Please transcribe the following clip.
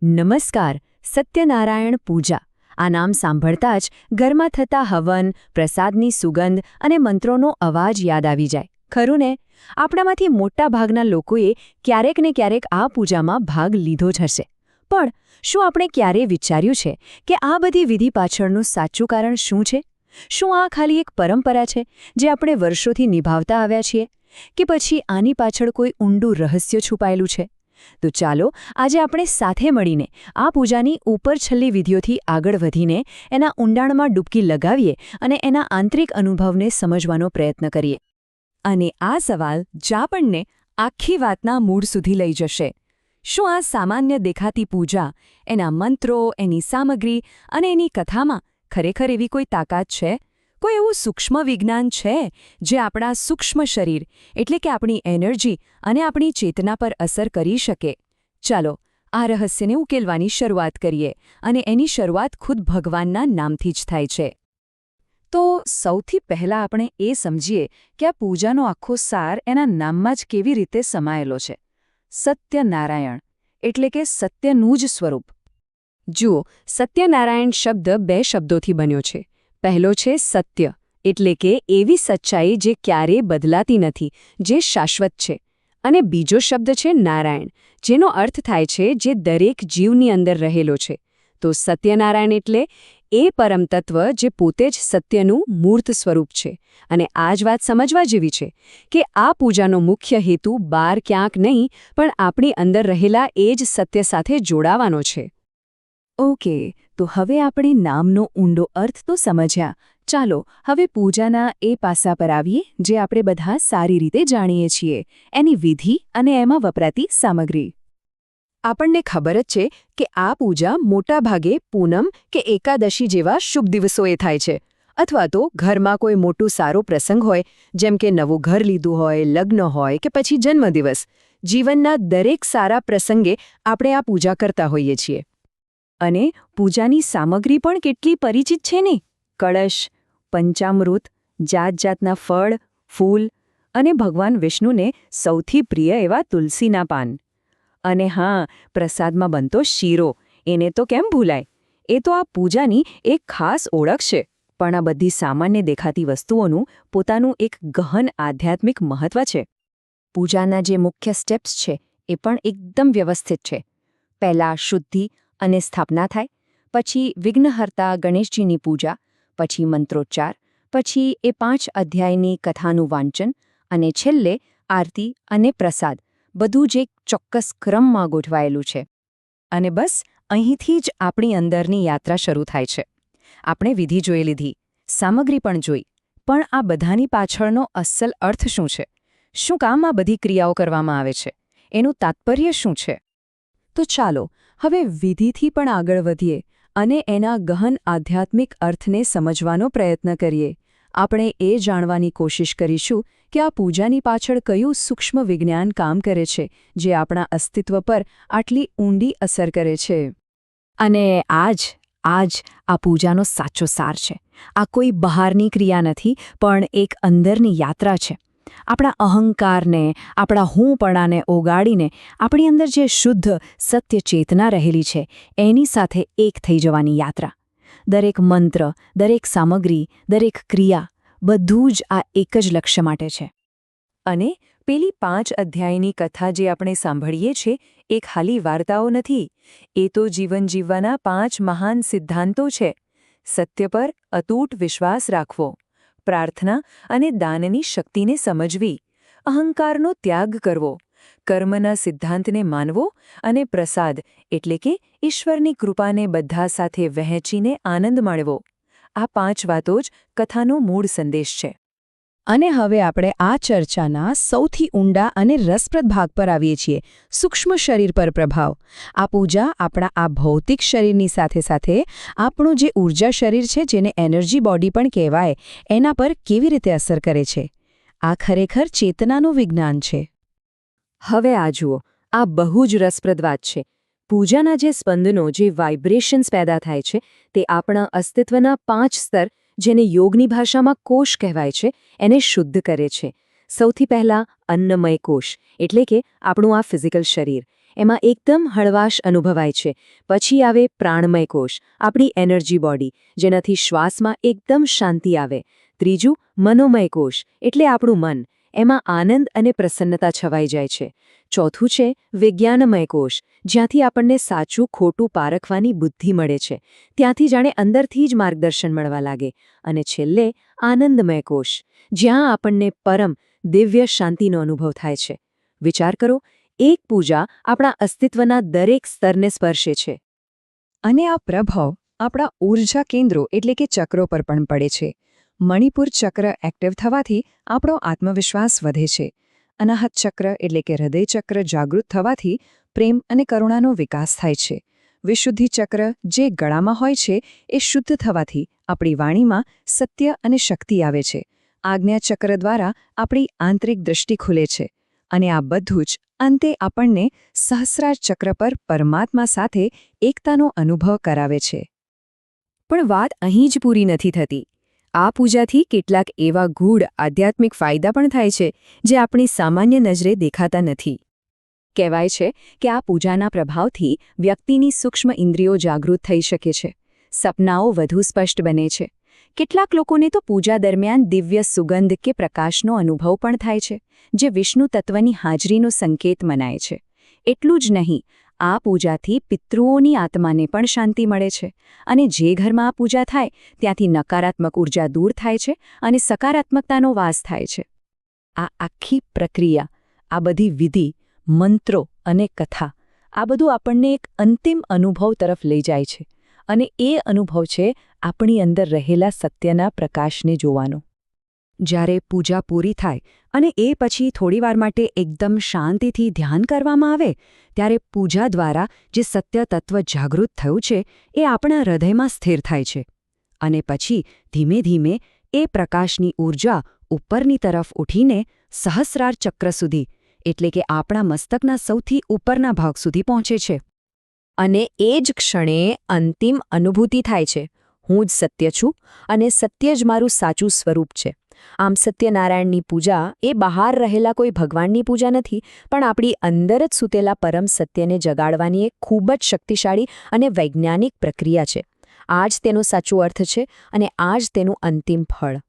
નમસ્કાર. સત્યનારાયણ પૂજા આ નામ સાંભળતા જ ઘરમાં થતા હવન, પ્રસાદની સુગંધ અને મંત્રોનો અવાજ યાદ આવી જાય, ખરું ને? આપણામાંથી મોટાભાગના લોકોએ ક્યારેક ને ક્યારેક આ પૂજામાં ભાગ લીધો જ હશે. પણ શું આપણે ક્યારેય વિચાર્યું છે કે આ બધી વિધિ પાછળનું સાચું કારણ શું છે? શું આ ખાલી એક પરંપરા છે જે આપણે વર્ષોથી નિભાવતા આવ્યા છીએ, કે પછી આની પાછળ કોઈ ઊંડું રહસ્ય છુપાયેલું છે? તો ચાલો આજે આપણે સાથે મળીને આ પૂજાની ઉપરછલ્લી વિધિઓથી આગળ વધીને એના ઊંડાણમાં ડૂબકી લગાવીએ અને એના આંતરિક અનુભવને સમજવાનો પ્રયત્ન કરીએ. અને આ સવાલ જ આપણને આખી વાતના મૂળ સુધી લઈ જશે. શું આ સામાન્ય દેખાતી પૂજા, એના મંત્રો, એની સામગ્રી અને એની કથામાં ખરેખર એવી કોઈ તાકાત છે? કોઈ એવું સૂક્ષ્મ વિજ્ઞાન છે જે આપણા સૂક્ષ્મ શરીર એટલે કે આપણી એનર્જી અને આપણી ચેતના પર અસર કરી શકે? ચાલો આ રહસ્યને ઉકેલવાની શરૂઆત કરીએ, અને એની શરૂઆત ખુદ ભગવાનના નામથી જ થાય છે. તો સૌથી પહેલાં આપણે એ સમજીએ કે આ પૂજાનો આખો સાર એના નામમાં જ કેવી રીતે સમાયેલો છે. સત્યનારાયણ એટલે કે સત્યનું જ સ્વરૂપ. જુઓ, સત્યનારાયણ શબ્દ બે શબ્દોથી બન્યો છે. પહેલો છે સત્ય, એટલે કે એવી સચ્ચાઈ જે ક્યારેય બદલાતી નથી, જે શાશ્વત છે. અને બીજો શબ્દ છે નારાયણ, જેનો અર્થ થાય છે જે દરેક જીવની અંદર રહેલો છે. તો સત્યનારાયણ એટલે એ પરમતત્વ જે પોતે જ સત્યનું મૂર્ત સ્વરૂપ છે. અને આ જ વાત સમજવા જેવી છે કે આ પૂજાનો મુખ્ય હેતુ બહાર ક્યાંક નહીં, પણ આપણી અંદર રહેલા એ જ સત્ય સાથે જોડાવાનો છે. ઓકે, તો હવે આપણે નામનો ઊંડો અર્થ તો સમજ્યા. ચાલો હવે પૂજાના એ પાસા પર આવીએ જે આપણે બધા સારી રીતે જાણીએ છીએ, એની વિધિ અને એમાં વપરાતી સામગ્રી. આપણને ખબર જ છે કે આ પૂજા મોટાભાગે પૂનમ કે એકાદશી જેવા શુભ દિવસોએ થાય છે, અથવા તો ઘરમાં કોઈ મોટું સારો પ્રસંગ હોય, જેમ કે નવું ઘર લીધું હોય, લગ્ન હોય કે પછી જન્મદિવસ. જીવનના દરેક સારા પ્રસંગે આપણે આ પૂજા કરતા હોઈએ છીએ. અને પૂજાની સામગ્રી પણ કેટલી પરિચિત છે ને! કળશ, પંચામૃત, જાત જાતના ફળ, ફૂલ અને ભગવાન વિષ્ણુને સૌથી પ્રિય એવા તુલસીના પાન. અને હા, પ્રસાદમાં બનતો શીરો, એને તો કેમ ભૂલાય? એ તો આ પૂજાની એક ખાસ ઓળખ છે. પણ આ બધી સામાન્ય દેખાતી વસ્તુઓનું પોતાનું એક ગહન આધ્યાત્મિક મહત્વ છે. પૂજાના જે મુખ્ય સ્ટેપ્સ છે એ પણ એકદમ વ્યવસ્થિત છે. પહેલાં શુદ્ધિ અને સ્થાપના થાય, પછી વિઘ્નહર્તા ગણેશજીની પૂજા, પછી મંત્રોચ્ચાર, પછી એ 5 અધ્યાયની કથાનું વાંચન, અને છેલ્લે આરતી અને પ્રસાદ, બધું જ એક ચોક્કસ ક્રમમાં ગોઠવાયેલું છે. અને બસ અહીંથી જ આપણી અંદરની યાત્રા શરૂ થાય છે. આપણે વિધિ જોઈ લીધી, સામગ્રી પણ જોઈ, પણ આ બધાની પાછળનો અસલ અર્થ શું છે? શું કામ આ બધી ક્રિયાઓ કરવામાં આવે છે? એનું તાત્પર્ય શું છે? તો ચાલો હવે વિધિથી પણ આગળ વધીએ અને એના ગહન આધ્યાત્મિક અર્થને સમજવાનો પ્રયત્ન કરીએ. આપણે એ જાણવાની કોશિશ કરીશું કે આ પૂજાની પાછળ કયું સૂક્ષ્મ વિજ્ઞાન કામ કરે છે જે આપણા અસ્તિત્વ પર આટલી ઊંડી અસર કરે છે. અને આજ આ પૂજાનો સાચો સાર છે. આ કોઈ બહારની ક્રિયા નથી, પણ એક અંદરની યાત્રા છે. આપણા અહંકારને, આપણા હુંપણાને ઓગાળીને આપણી અંદર જે શુદ્ધ સત્ય ચેતના રહેલી છે એની સાથે એક થઈ જવાની યાત્રા. દરેક મંત્ર, દરેક સામગ્રી, દરેક ક્રિયા, બધું જ આ એક જ લક્ષ્ય માટે છે. અને પેલી 5 અધ્યાયની કથા જે આપણે સાંભળીએ છીએ એ ખાલી વાર્તાઓ નથી, એ તો જીવન જીવવાના 5 મહાન સિદ્ધાંતો છે. સત્ય પર અતૂટ વિશ્વાસ રાખવો, પ્રાર્થના અને દાનની શક્તિને સમજવી, અહંકારનો ત્યાગ કરવો, કર્મના સિદ્ધાંતને માનવો, અને પ્રસાદ એટલે કે ઈશ્વરની કૃપાને બધા સાથે વહેંચીને આનંદ માણવો. આ 5 વાતો જ કથાનો મૂળ સંદેશ છે. અને હવે આપણે આ ચર્ચાના સૌથી ઊંડા અને રસપ્રદ ભાગ પર આવીએ છીએ, સૂક્ષ્મ શરીર પર પ્રભાવ. આ પૂજા આપણા આ ભૌતિક શરીરની સાથે સાથે આપણું જે ઊર્જા શરીર છે, જેને એનર્જી બોડી પણ કહેવાય, એના પર કેવી રીતે અસર કરે છે? આ ખરેખર ચેતનાનું વિજ્ઞાન છે. હવે આ જુઓ, આ બહુ જ રસપ્રદ વાત છે. પૂજાના જે સ્પંદનો, જે વાઇબ્રેશન્સ પેદા થાય છે, તે આપણા અસ્તિત્વના 5 સ્તર, જેને યોગની ભાષામાં કોષ કહેવાય છે, એને શુદ્ધ કરે છે. સૌથી પહેલાં અન્નમય કોષ, એટલે કે આપણું આ ફિઝિકલ શરીર. એમાં એકદમ હળવાશ અનુભવાય છે. પછી આવે પ્રાણમય કોષ, આપણી એનર્જી બોડી, જેનાથી શ્વાસમાં એકદમ શાંતિ આવે. ત્રીજું મનોમય કોષ, એટલે આપણું મન, એમાં આનંદ અને પ્રસન્નતા છવાઈ જાય છે. ચોથું છે વિજ્ઞાનમય કોષ, જ્યાંથી આપણને સાચું ખોટું પારખવાની બુદ્ધિ મળે છે. ત્યાંથી જાણે અંદરથી જ માર્ગદર્શન મળવા લાગે. અને છેલ્લે આનંદમય કોષ, જ્યાં આપણને પરમ દિવ્ય શાંતિનો અનુભવ થાય છે. વિચાર કરો, એક પૂજા આપણા અસ્તિત્વના દરેક સ્તરને સ્પર્શે છે. અને આ પ્રભાવ આપણા ઊર્જા કેન્દ્રો એટલે કે ચક્રો પર પણ પડે છે. મણિપુર ચક્ર એક્ટિવ થવાથી આપણો આત્મવિશ્વાસ વધે છે. અનાહત ચક્ર એટલે કે હૃદય ચક્ર જાગૃત થવાથી પ્રેમ અને કરુણાનો વિકાસ થાય છે. વિશુદ્ધિ ચક્ર જે ગળામાં હોય છે એ શુદ્ધ થવાથી આપણી વાણીમાં સત્ય અને શક્તિ આવે છે. આજ્ઞા ચક્ર દ્વારા આપણી આંતરિક દૃષ્ટિ ખુલે છે. અને આ બધું જ અંતે આપણને સહસ્રાર ચક્ર પર પરમાત્મા સાથે એકતાનો અનુભવ કરાવે છે. પણ વાત અહીં જ પૂરી નથી થતી. આ પૂજાથી કેટલાક એવા ગૂઢ આધ્યાત્મિક ફાયદા પણ થાય છે જે આપણી સામાન્ય નજરે દેખાતા નથી. કહેવાય છે કે આ પૂજાના પ્રભાવથી વ્યક્તિની સૂક્ષ્મ ઇન્દ્રિયો જાગૃત થઈ શકે છે. સપનાઓ વધુ સ્પષ્ટ બને છે. કેટલાક લોકોને તો પૂજા દરમિયાન દિવ્ય સુગંધ કે પ્રકાશનો અનુભવ પણ થાય છે, જે વિષ્ણુ તત્વની હાજરીનો સંકેત મનાય છે. એટલું જ નહીં, આ પૂજાથી પિતૃઓની આત્માને પણ શાંતિ મળે છે. અને જે ઘરમાં આ પૂજા થાય ત્યાંથી નકારાત્મક ઉર્જા દૂર થાય છે અને સકારાત્મકતાનો વાસ થાય છે. આ આખી પ્રક્રિયા, આ બધી વિધિ, મંત્રો અને કથા, આ બધું આપણને એક અંતિમ અનુભવ તરફ લઈ જાય છે. અને એ અનુભવ છે આપણી અંદર રહેલા સત્યના પ્રકાશને જોવાનો. જ્યારે પૂજા પૂરી થાય અને એ પછી થોડીવાર માટે એકદમ શાંતિથી ધ્યાન કરવામાં આવે, ત્યારે પૂજા દ્વારા જે સત્ય તત્વ જાગૃત થયું છે એ આપણા હૃદયમાં સ્થિર થાય છે. અને પછી ધીમે ધીમે એ પ્રકાશની ઊર્જા ઉપરની તરફ ઉઠીને સહસ્રાર ચક્ર સુધી, એટલે કે આપણા મસ્તકના સૌથી ઉપરના ભાગ સુધી પહોંચે છે. અને એ જ ક્ષણે અંતિમ અનુભૂતિ થાય છે, હું જ સત્ય છું અને સત્ય જ મારું સાચું સ્વરૂપ છે. આમ સત્યનારાયણની પૂજા એ બહાર રહેલા કોઈ ભગવાનની પૂજા નથી, પણ આપણી અંદર જ સૂતેલા પરમ સત્યને જગાડવાની એક ખૂબ જ શક્તિશાળી અને વૈજ્ઞાનિક પ્રક્રિયા છે. આ જ તેનો સાચો અર્થ છે અને આ જ તેનું અંતિમ ફળ.